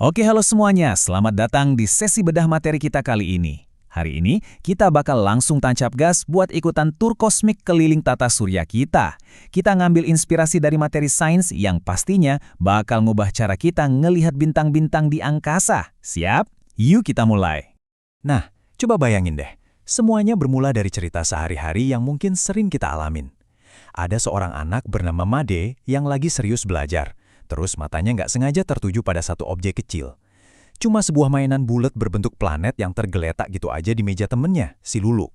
Oke, halo semuanya. Selamat datang di sesi bedah materi kita kali ini. Hari ini, kita bakal langsung tancap gas buat ikutan tur kosmik keliling tata surya kita. Kita ngambil inspirasi dari materi sains yang pastinya bakal ngubah cara kita ngelihat bintang-bintang di angkasa. Siap? Yuk kita mulai. Nah, coba bayangin deh. Semuanya bermula dari cerita sehari-hari yang mungkin sering kita alamin. Ada seorang anak bernama Made yang lagi serius belajar. Terus matanya nggak sengaja tertuju pada satu objek kecil. Cuma sebuah mainan bulat berbentuk planet yang tergeletak gitu aja di meja temennya, si Lulu.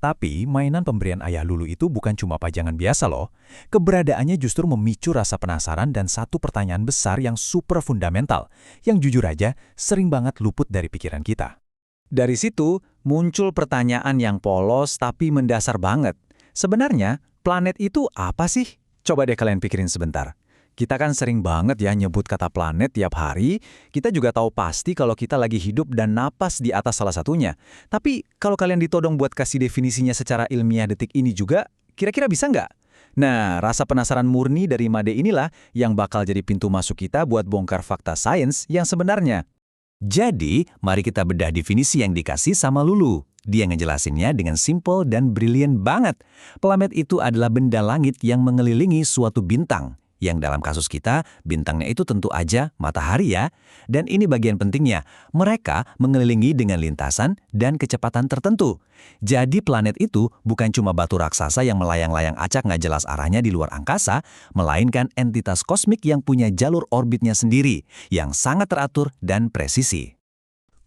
Tapi mainan pemberian ayah Lulu itu bukan cuma pajangan biasa loh. Keberadaannya justru memicu rasa penasaran dan satu pertanyaan besar yang super fundamental, yang jujur aja sering banget luput dari pikiran kita. Dari situ muncul pertanyaan yang polos tapi mendasar banget. Sebenarnya, planet itu apa sih? Coba deh kalian pikirin sebentar. Kita kan sering banget ya nyebut kata planet tiap hari, kita juga tahu pasti kalau kita lagi hidup dan napas di atas salah satunya. Tapi kalau kalian ditodong buat kasih definisinya secara ilmiah detik ini juga, kira-kira bisa nggak? Nah, rasa penasaran murni dari Made inilah yang bakal jadi pintu masuk kita buat bongkar fakta sains yang sebenarnya. Jadi, mari kita bedah definisi yang dikasih sama Lulu. Dia ngejelasinnya dengan simple dan brilian banget. Planet itu adalah benda langit yang mengelilingi suatu bintang. Yang dalam kasus kita, bintangnya itu tentu aja matahari ya. Dan ini bagian pentingnya, mereka mengelilingi dengan lintasan dan kecepatan tertentu. Jadi planet itu bukan cuma batu raksasa yang melayang-layang acak nggak jelas arahnya di luar angkasa, melainkan entitas kosmik yang punya jalur orbitnya sendiri, yang sangat teratur dan presisi.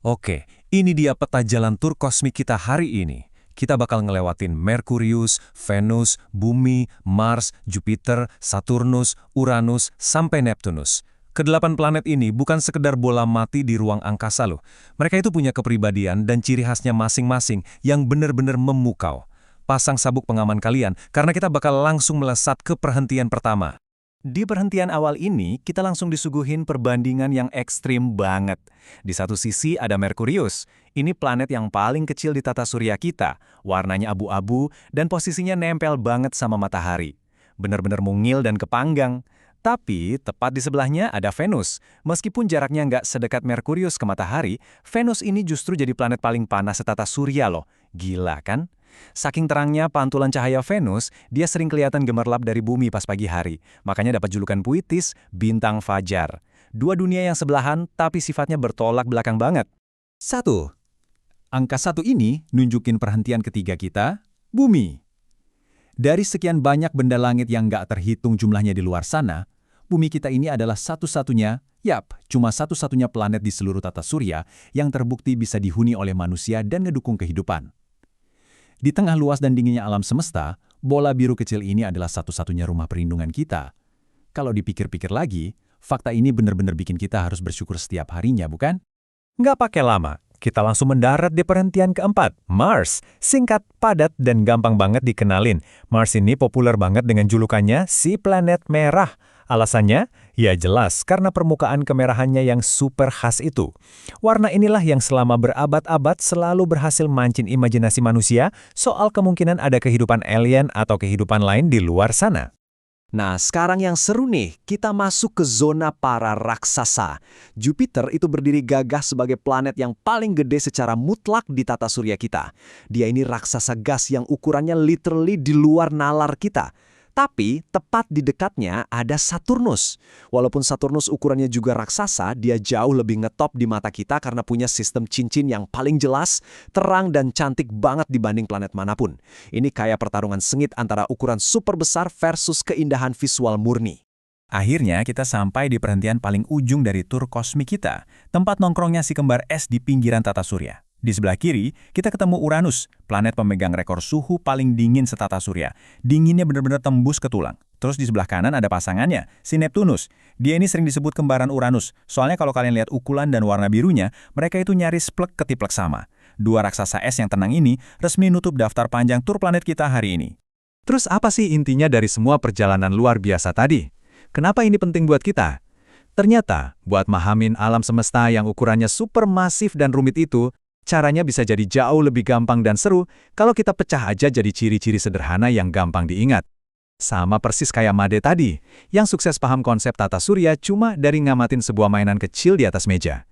Oke, ini dia peta jalan tur kosmik kita hari ini. Kita bakal ngelewatin Merkurius, Venus, Bumi, Mars, Jupiter, Saturnus, Uranus, sampai Neptunus. Kedelapan planet ini bukan sekedar bola mati di ruang angkasa loh. Mereka itu punya kepribadian dan ciri khasnya masing-masing yang benar-benar memukau. Pasang sabuk pengaman kalian, karena kita bakal langsung melesat ke perhentian pertama. Di perhentian awal ini, kita langsung disuguhin perbandingan yang ekstrim banget. Di satu sisi ada Merkurius. Ini planet yang paling kecil di tata surya kita. Warnanya abu-abu dan posisinya nempel banget sama matahari. Benar-benar mungil dan kepanggang. Tapi, tepat di sebelahnya ada Venus. Meskipun jaraknya nggak sedekat Merkurius ke matahari, Venus ini justru jadi planet paling panas setata surya loh. Gila kan? Saking terangnya pantulan cahaya Venus, dia sering kelihatan gemerlap dari bumi pas pagi hari. Makanya dapat julukan puitis, bintang fajar. Dua dunia yang sebelahan, tapi sifatnya bertolak belakang banget. 1. Angka 1 ini nunjukin perhentian ketiga kita, Bumi. Dari sekian banyak benda langit yang nggak terhitung jumlahnya di luar sana, Bumi kita ini adalah satu-satunya, cuma satu-satunya planet di seluruh tata surya yang terbukti bisa dihuni oleh manusia dan ngedukung kehidupan. Di tengah luas dan dinginnya alam semesta, bola biru kecil ini adalah satu-satunya rumah perlindungan kita. Kalau dipikir-pikir lagi, fakta ini benar-benar bikin kita harus bersyukur setiap harinya, bukan? Nggak pakai lama, kita langsung mendarat di perhentian keempat, Mars. Singkat, padat, dan gampang banget dikenalin. Mars ini populer banget dengan julukannya si planet merah. Alasannya? Ya jelas, karena permukaan kemerahannya yang super khas itu. Warna inilah yang selama berabad-abad selalu berhasil mancing imajinasi manusia soal kemungkinan ada kehidupan alien atau kehidupan lain di luar sana. Nah, sekarang yang seru nih, kita masuk ke zona para raksasa. Jupiter itu berdiri gagah sebagai planet yang paling gede secara mutlak di tata surya kita. Dia ini raksasa gas yang ukurannya literally di luar nalar kita. Tapi, tepat di dekatnya ada Saturnus. Walaupun Saturnus ukurannya juga raksasa, dia jauh lebih ngetop di mata kita karena punya sistem cincin yang paling jelas, terang dan cantik banget dibanding planet manapun. Ini kayak pertarungan sengit antara ukuran super besar versus keindahan visual murni. Akhirnya kita sampai di perhentian paling ujung dari tur kosmik kita, tempat nongkrongnya si kembar es di pinggiran tata surya. Di sebelah kiri, kita ketemu Uranus, planet pemegang rekor suhu paling dingin setata surya. Dinginnya benar-benar tembus ke tulang. Terus di sebelah kanan ada pasangannya, si Neptunus. Dia ini sering disebut kembaran Uranus, soalnya kalau kalian lihat ukuran dan warna birunya, mereka itu nyaris plek ketiplek sama. Dua raksasa es yang tenang ini resmi nutup daftar panjang tur planet kita hari ini. Terus apa sih intinya dari semua perjalanan luar biasa tadi? Kenapa ini penting buat kita? Ternyata, buat mahamin alam semesta yang ukurannya super masif dan rumit itu, caranya bisa jadi jauh lebih gampang dan seru kalau kita pecah aja jadi ciri-ciri sederhana yang gampang diingat. Sama persis kayak Made tadi, yang sukses paham konsep tata surya cuma dari ngamatin sebuah mainan kecil di atas meja.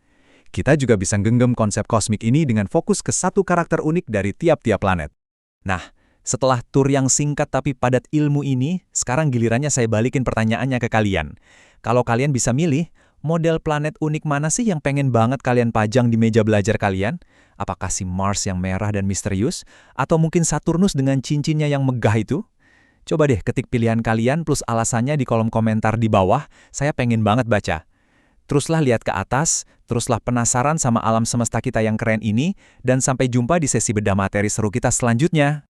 Kita juga bisa genggam konsep kosmik ini dengan fokus ke satu karakter unik dari tiap-tiap planet. Nah, setelah tur yang singkat tapi padat ilmu ini, sekarang gilirannya saya balikin pertanyaannya ke kalian. Kalau kalian bisa milih, model planet unik mana sih yang pengen banget kalian pajang di meja belajar kalian? Apakah si Mars yang merah dan misterius? Atau mungkin Saturnus dengan cincinnya yang megah itu? Coba deh ketik pilihan kalian plus alasannya di kolom komentar di bawah, saya pengen banget baca. Teruslah lihat ke atas, teruslah penasaran sama alam semesta kita yang keren ini, dan sampai jumpa di sesi bedah materi seru kita selanjutnya.